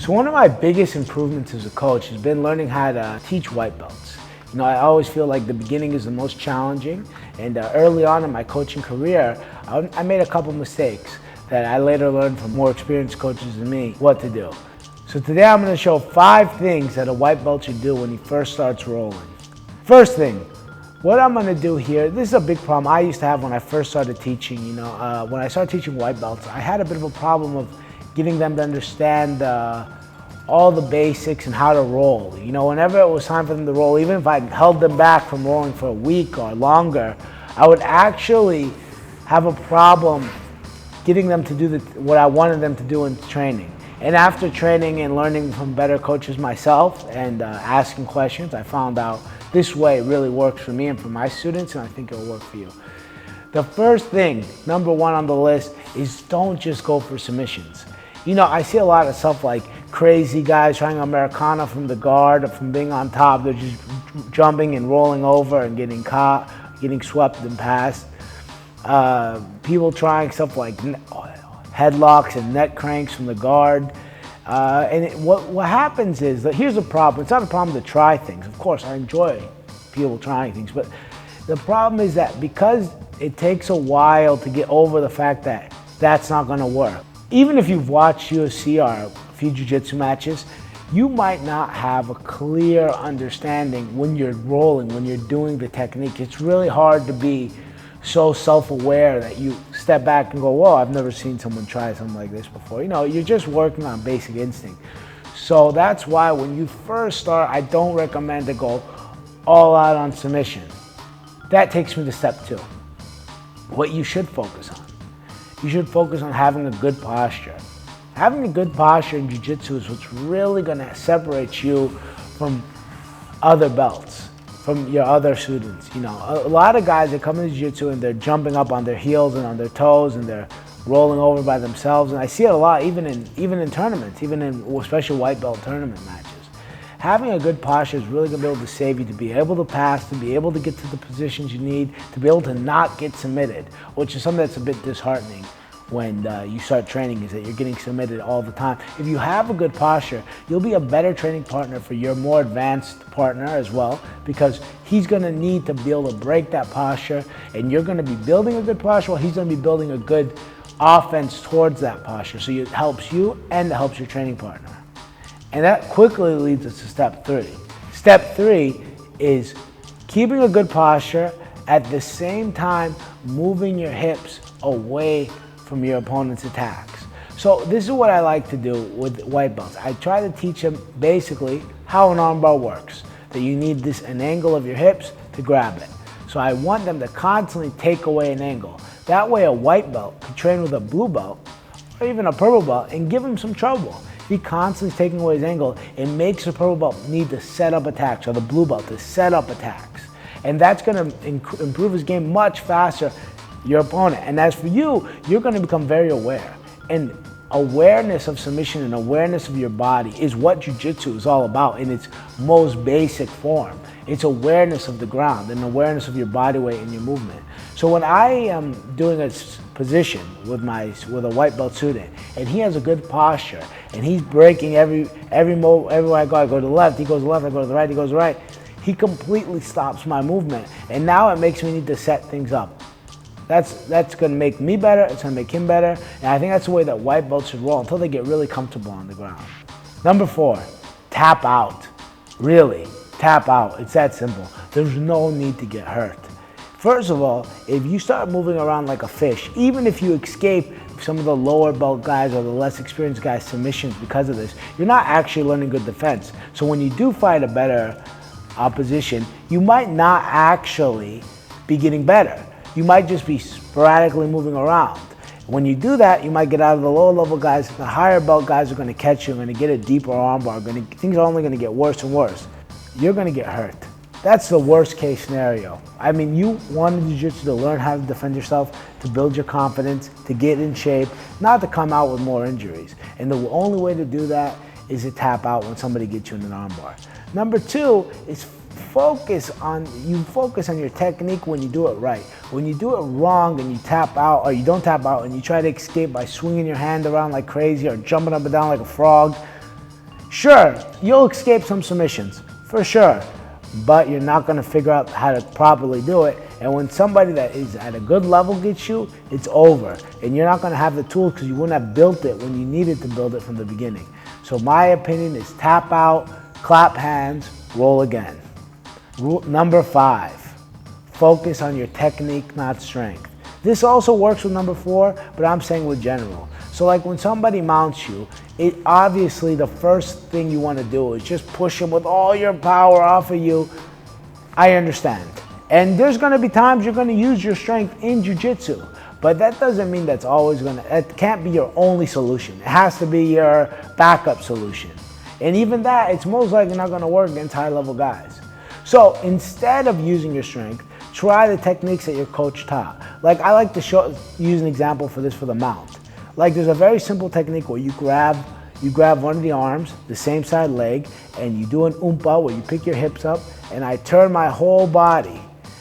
So one of my biggest improvements as a coach has been learning how to teach white belts. You know, I always feel like the beginning is the most challenging, and early on in my coaching career, I made a couple mistakes that I later learned from more experienced coaches than me what to do. So today I'm going to show 5 things that a white belt should do when he first starts rolling. First thing, what I'm going to do here, this is a big problem I used to have when I first started teaching. You know, when I started teaching white belts, I had a bit of a problem of getting them to understand all the basics and how to roll. You know, whenever it was time for them to roll, even if I held them back from rolling for a week or longer, I would actually have a problem getting them to do what I wanted them to do in training. And after training and learning from better coaches myself and asking questions, I found out this way really works for me and for my students, and I think it'll work for you. The first thing, number 1 on the list, is don't just go for submissions. You know, I see a lot of stuff like crazy guys trying Americana from the guard or from being on top. They're just jumping and rolling over and getting caught, getting swept and passed. People trying stuff like headlocks and neck cranks from the guard. What happens is that here's the problem. It's not a problem to try things. Of course, I enjoy people trying things, but the problem is that because it takes a while to get over the fact that that's not going to work. Even if you've watched UFC or a few jiu-jitsu matches, you might not have a clear understanding when you're rolling, when you're doing the technique. It's really hard to be so self-aware that you step back and go, whoa, I've never seen someone try something like this before. You know, you're just working on basic instinct. So that's why when you first start, I don't recommend to go all out on submission. That takes me to step 2. What you should focus on. You should focus on having a good posture. Having a good posture in jiu-jitsu is what's really going to separate you from other belts, from your other students. You know, a lot of guys that come into jiu-jitsu and they're jumping up on their heels and on their toes and they're rolling over by themselves, and I see it a lot even in tournaments, especially white belt tournament matches. Having a good posture is really going to be able to save you to be able to pass, to be able to get to the positions you need, to be able to not get submitted, which is something that's a bit disheartening when you start training, is that you're getting submitted all the time. If you have a good posture, you'll be a better training partner for your more advanced partner as well, because he's going to need to be able to break that posture, and you're going to be building a good posture while he's going to be building a good offense towards that posture. So it helps you and it helps your training partner. And that quickly leads us to step 3. Step 3 is keeping a good posture at the same time moving your hips away from your opponent's attacks. So this is what I like to do with white belts. I try to teach them basically how an armbar works, that you need an angle of your hips to grab it. So I want them to constantly take away an angle. That way a white belt could train with a blue belt or even a purple belt and give him some trouble. He constantly taking away his angle, it makes the purple belt need to set up attacks, or the blue belt to set up attacks. And that's going to improve his game much faster, your opponent. And as for you, you're going to become very aware. And awareness of submission and awareness of your body is what jiu-jitsu is all about in its most basic form. It's awareness of the ground and awareness of your body weight and your movement. So when I am doing a position with a white belt student and he has a good posture and he's breaking everywhere I go to the left, he goes to the left, I go to the right, he goes to the right, he completely stops my movement. And now it makes me need to set things up. That's going to make me better, it's going to make him better, and I think that's the way that white belts should roll until they get really comfortable on the ground. Number 4, tap out. Really, tap out. It's that simple. There's no need to get hurt. First of all, if you start moving around like a fish, even if you escape some of the lower belt guys or the less experienced guys' submissions because of this, you're not actually learning good defense. So when you do fight a better opposition, you might not actually be getting better. You might just be sporadically moving around. When you do that, you might get out of the lower level guys. The higher belt guys are going to catch you, going to get a deeper armbar. Things are only going to get worse and worse. You're going to get hurt. That's the worst case scenario. I mean, you wanted jiu-jitsu to learn how to defend yourself, to build your confidence, to get in shape, not to come out with more injuries. And the only way to do that is to tap out when somebody gets you in an armbar. Number 2 is focus on your technique when you do it right. When you do it wrong and you tap out, or you don't tap out and you try to escape by swinging your hand around like crazy or jumping up and down like a frog, Sure, you'll escape some submissions, for sure, but you're not gonna figure out how to properly do it. And when somebody that is at a good level gets you, it's over. And you're not gonna have the tools because you wouldn't have built it when you needed to build it from the beginning. So my opinion is tap out, clap hands, roll again. Rule number 5, focus on your technique, not strength. This also works with number 4, but I'm saying with general. So like when somebody mounts you, obviously the first thing you want to do is just push them with all your power off of you. I understand. And there's going to be times you're going to use your strength in jiu-jitsu, but that doesn't mean that's always it can't be your only solution. It has to be your backup solution. And even that, it's most likely not going to work against high-level guys. So instead of using your strength, try the techniques that your coach taught. Like I like to use an example for this for the mount. Like there's a very simple technique where you grab one of the arms, the same side leg, and you do an oompa where you pick your hips up, and I turn my whole body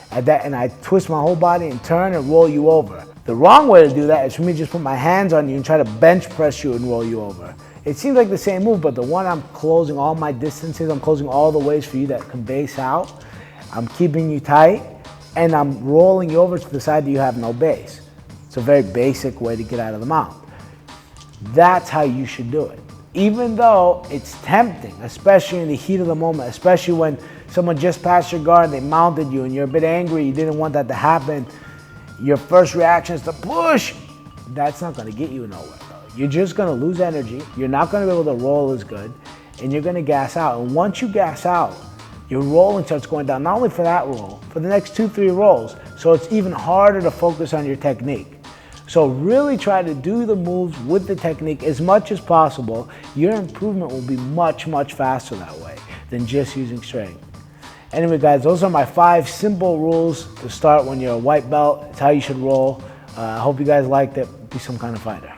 at that, and I twist my whole body and turn and roll you over. The wrong way to do that is for me to just put my hands on you and try to bench press you and roll you over. It seems like the same move, but the one I'm closing all my distances, I'm closing all the ways for you that can base out, I'm keeping you tight, and I'm rolling you over to the side that you have no base. It's a very basic way to get out of the mount. That's how you should do it. Even though it's tempting, especially in the heat of the moment, especially when someone just passed your guard, they mounted you and you're a bit angry, you didn't want that to happen, your first reaction is to push. That's not gonna get you nowhere. You're just gonna lose energy, you're not gonna be able to roll as good, and you're gonna gas out. And once you gas out, your rolling starts going down, not only for that roll, for the next 2-3 rolls. So it's even harder to focus on your technique. So really try to do the moves with the technique as much as possible. Your improvement will be much, much faster that way than just using strength. Anyway guys, those are my 5 simple rules to start when you're a white belt. It's how you should roll. I hope you guys liked it. Be some kind of fighter.